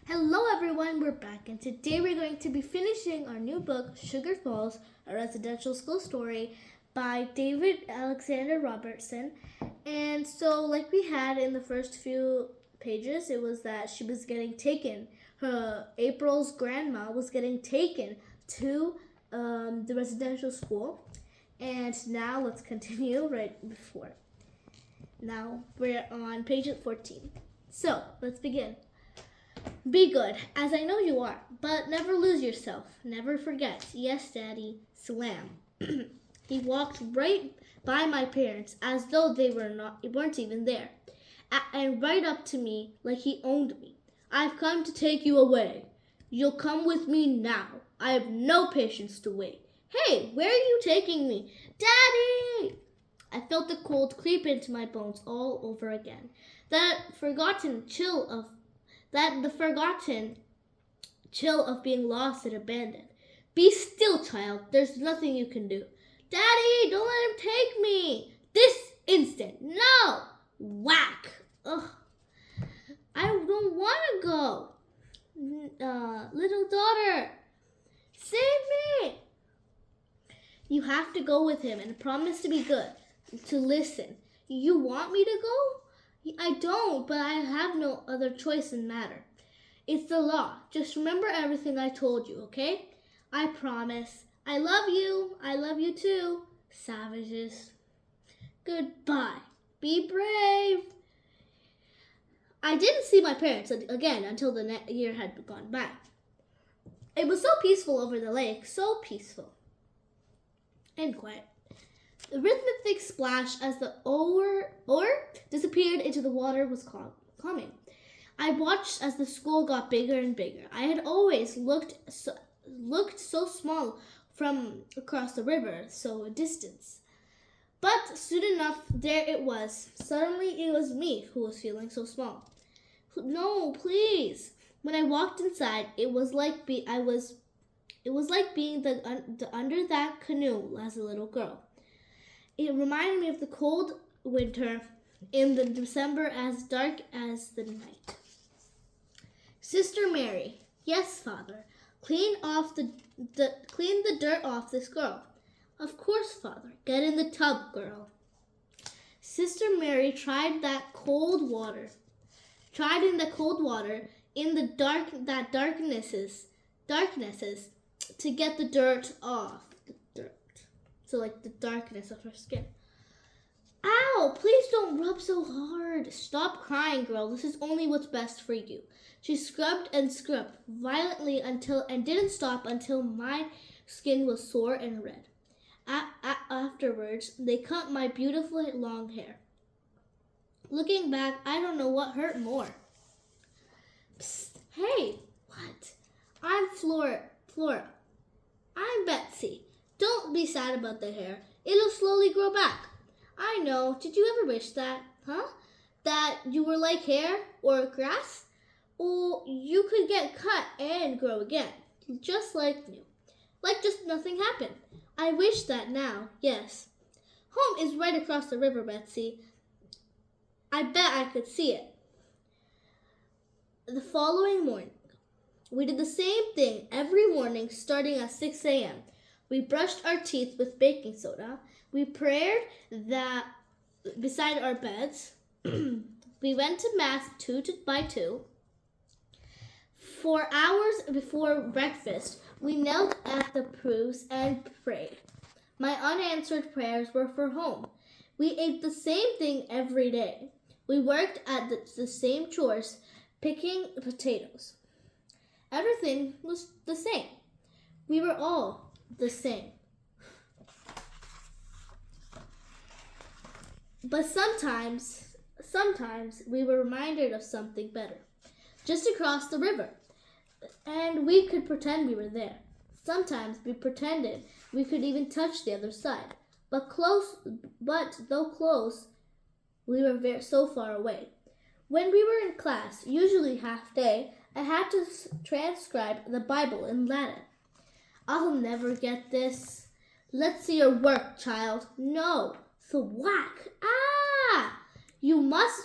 Hello everyone, we're back and today we're going to be finishing our new book, Sugar Falls, a residential school story by David Alexander Robertson. And so like we had in the first few pages, it was that she was getting taken. April's grandma was getting taken to the residential school. And now let's continue right before. Now we're on page 14. So let's begin. Be good, as I know you are, but never lose yourself. Never forget. Yes, Daddy. Slam. He walked right by my parents as though they weren't even there, and right up to me like he owned me. I've come to take you away. You'll come with me now. I have no patience to wait. Hey, where are you taking me? Daddy! I felt the cold creep into my bones all over again. The forgotten chill of being lost and abandoned. Be still, child. There's nothing you can do. Daddy, don't let him take me. This instant. No. Whack. Ugh. I don't want to go. Little daughter, save me. You have to go with him and promise to be good, to listen. You want me to go? I don't, but I have no other choice in the matter. It's the law. Just remember everything I told you, okay? I promise. I love you. I love you too. Savages. Goodbye. Be brave. I didn't see my parents again until the year had gone by. It was so peaceful over the lake, so peaceful and quiet. The rhythmic splash as the oar disappeared into the water was calming. I watched as the school got bigger and bigger. I had always looked so small from across the river, so a distance. But soon enough, there it was. Suddenly, it was me who was feeling so small. No, please. When I walked inside, it was like being under that canoe as a little girl. It reminded me of the cold winter in the December as dark as the night. Sister Mary, yes, Father, clean the dirt off this girl. Of course, Father. Get in the tub, girl. Sister Mary tried in the cold water in the darknesses to get the dirt off. So like the darkness of her skin. Ow! Please don't rub so hard. Stop crying, girl. This is only what's best for you. She scrubbed and scrubbed violently and didn't stop until my skin was sore and red. Afterwards, they cut my beautiful long hair. Looking back, I don't know what hurt more. Psst, hey, what? I'm Flora. I'm Betsy. Don't be sad about the hair. It'll slowly grow back. I know. Did you ever wish that? Huh? That you were like hair or grass? Or you could get cut and grow again. Just like new. Like just nothing happened. I wish that now, yes. Home is right across the river, Betsy. I bet I could see it. The following morning, we did the same thing every morning starting at 6 a.m. We brushed our teeth with baking soda. We prayed that beside our beds. We went to Mass 2 by 2. For hours before breakfast, we knelt at the pews and prayed. My unanswered prayers were for home. We ate the same thing every day. We worked at the same chores, picking potatoes. Everything was the same. We were all the same. But sometimes we were reminded of something better. Just across the river. And we could pretend we were there. Sometimes we pretended we could even touch the other side. But though close, we were so far away. When we were in class, usually half day, I had to transcribe the Bible in Latin. I'll never get this. Let's see your work, child. No. Thwack. Ah! You must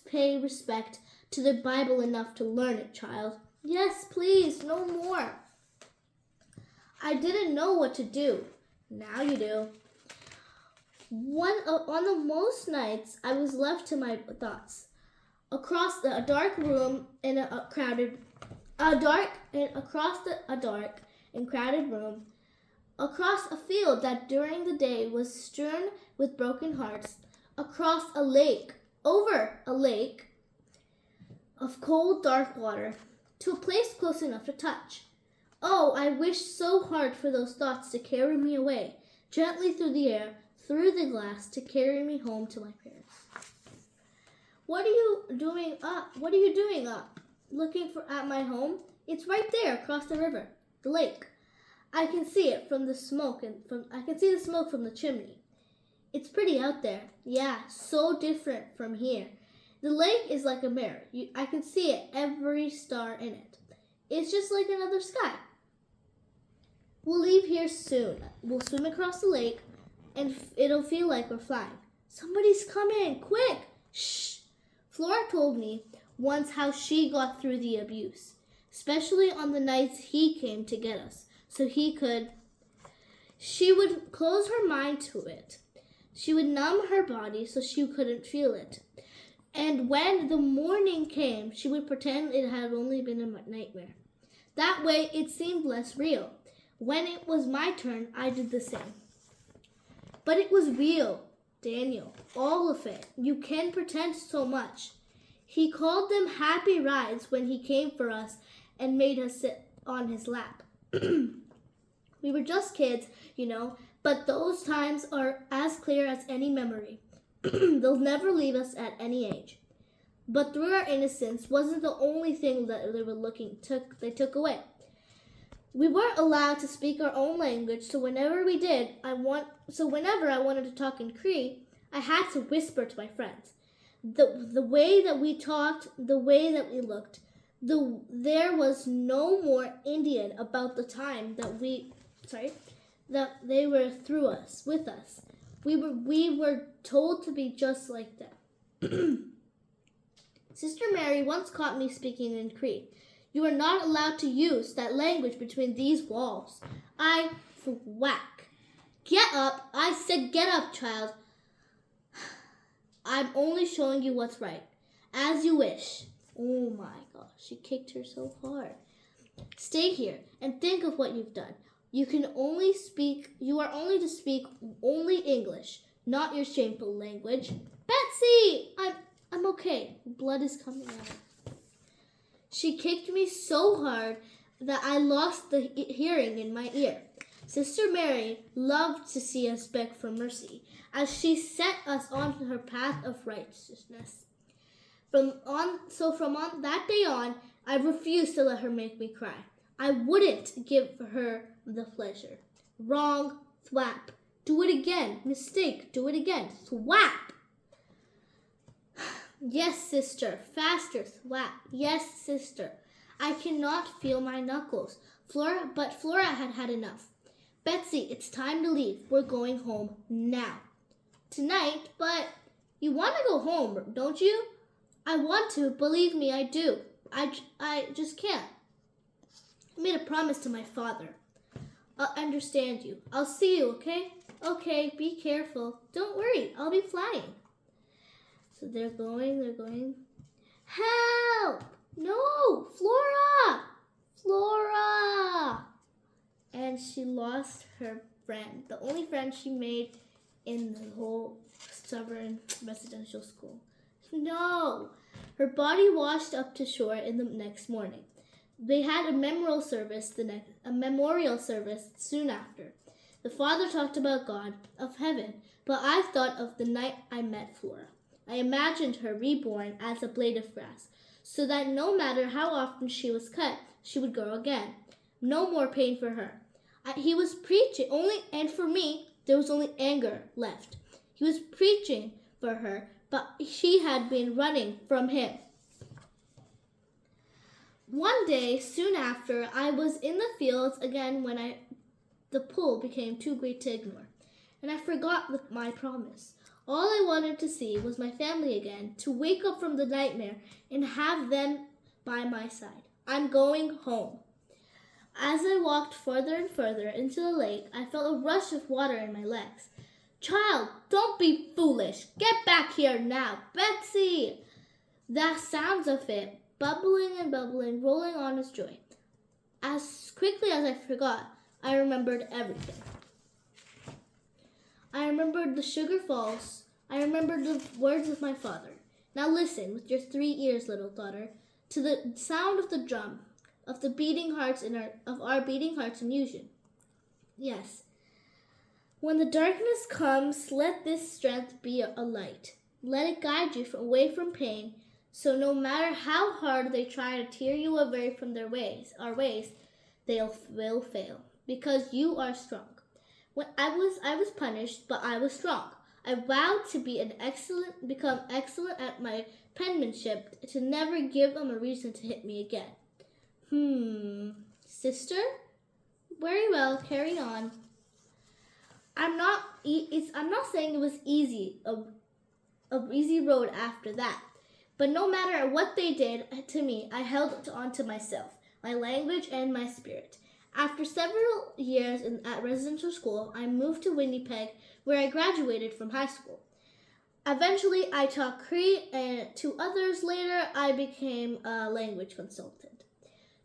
pay respect to the Bible enough to learn it, child. Yes, please, no more. I didn't know what to do. Now you do. On the most nights, I was left to my thoughts. Across a dark room in a crowded, a dark and across a dark and crowded room, across a field that during the day was strewn with broken hearts, across a lake, over a lake of cold, dark water, to a place close enough to touch. Oh, I wished so hard for those thoughts to carry me away, gently through the air, through the glass, to carry me home to my parents. What are you doing up? What are you doing up? Looking at my home? It's right there across the river, the lake. I can see it from the smoke I can see the smoke from the chimney. It's pretty out there. Yeah, so different from here. The lake is like a mirror. I can see it, every star in it. It's just like another sky. We'll leave here soon. We'll swim across the lake, and it'll feel like we're flying. Somebody's coming, quick! Shh! Flora told me once how she got through the abuse, especially on the nights he came to get us, so she would close her mind to it. She would numb her body so she couldn't feel it. And when the morning came, she would pretend it had only been a nightmare. That way, it seemed less real. When it was my turn, I did the same. But it was real, Daniel, all of it. You can pretend so much. He called them happy rides when he came for us and made us sit on his lap. We were just kids, but those times are as clear as any memory. They'll never leave us at any age. But through our innocence wasn't the only thing that they took away. We weren't allowed to speak our own language, so whenever I wanted to talk in Cree, I had to whisper to my friends. The way that we talked, the way that we looked, there was no more Indian about the time that they were with us. We were told to be just like them. Sister Mary once caught me speaking in Cree. You are not allowed to use that language between these walls. I thwack. Get up. I said get up, child. I'm only showing you what's right. As you wish. Oh my gosh, she kicked her so hard. Stay here and think of what you've done. You are only to speak only English, not your shameful language. Betsy! I'm okay. Blood is coming out. She kicked me so hard that I lost the hearing in my ear. Sister Mary loved to see us beg for mercy, as she set us on her path of righteousness. From that day on, I refused to let her make me cry. I wouldn't give her the pleasure. Wrong, thwap. Do it again. Mistake, do it again. Thwap. Yes, sister. Faster, thwap. Yes, sister. I cannot feel my knuckles. But Flora had enough. Betsy, it's time to leave. We're going home now. Tonight, but you want to go home, don't you? I want to. Believe me, I do. I just can't. I made a promise to my father. I'll understand you. I'll see you, okay? Okay, be careful. Don't worry, I'll be flying. So they're going. Help! No! Flora! Flora! And she lost her friend, the only friend she made in the whole stubborn residential school. No! Her body washed up to shore in the next morning. They had a memorial service soon after. The father talked about God, of heaven, but I thought of the night I met Flora. I imagined her reborn as a blade of grass, so that no matter how often she was cut, she would grow again. No more pain for her. He was preaching, and for me, there was only anger left. He was preaching for her, but she had been running from him. One day, soon after, I was in the fields again when the pull became too great to ignore, and I forgot my promise. All I wanted to see was my family again, to wake up from the nightmare and have them by my side. I'm going home. As I walked further and further into the lake, I felt a rush of water in my legs. Child, don't be foolish. Get back here now. Betsy! The sounds of it, bubbling and bubbling, rolling on as joy. As quickly as I forgot, I remembered everything. I remembered the sugar falls. I remembered the words of my father. Now listen with your 3 ears, little daughter, to the sound of the drum, of the beating hearts of our beating hearts in unison. Yes. When the darkness comes, let this strength be a light. Let it guide you away from pain, so no matter how hard they try to tear you away from our ways, they will fail, because you are strong. When I was punished, but I was strong. I vowed to become excellent at my penmanship, to never give them a reason to hit me again. Sister? Very well, carry on. I'm not saying it was easy, a easy road after that. But no matter what they did to me, I held on to myself, my language, and my spirit. After several years at residential school, I moved to Winnipeg, where I graduated from high school. Eventually, I taught Cree, and to others later, I became a language consultant.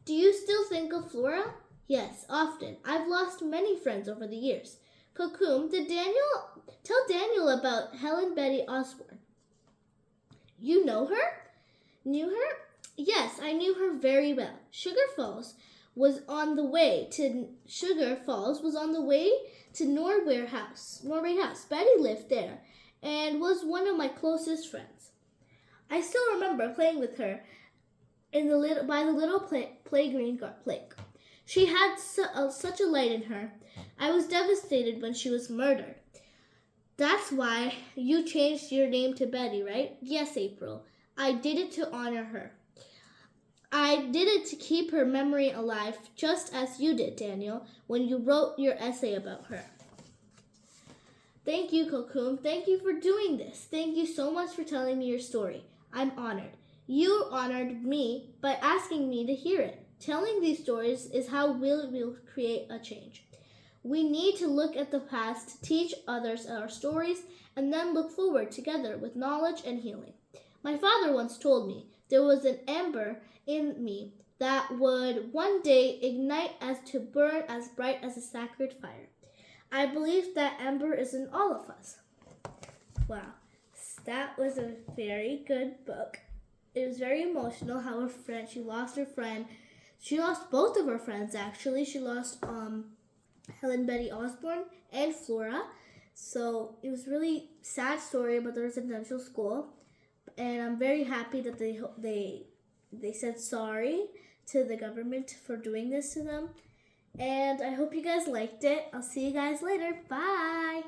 Do you still think of Flora? Yes, often. I've lost many friends over the years. Kokum, tell Daniel about Helen Betty Osborne. You know her? Knew her? Yes, I knew her very well. Sugar Falls was on the way to Norway House. Betty lived there and was one of my closest friends. I still remember playing with her by the little playgreen lake. She had such a light in her. I was devastated when she was murdered. That's why you changed your name to Betty, right? Yes, April. I did it to honor her. I did it to keep her memory alive, just as you did, Daniel, when you wrote your essay about her. Thank you, Kokum. Thank you for doing this. Thank you so much for telling me your story. I'm honored. You honored me by asking me to hear it. Telling these stories is how we'll create a change. We need to look at the past, teach others our stories, and then look forward together with knowledge and healing. My father once told me there was an ember in me that would one day ignite to burn as bright as a sacred fire. I believe that ember is in all of us. Wow, that was a very good book. It was very emotional how she lost her friend. She lost both of her friends, actually. She lost Helen Betty Osborne and Flora. So it was really sad story about the residential school. And I'm very happy that they said sorry to the government for doing this to them. And I hope you guys liked it. I'll see you guys later. Bye!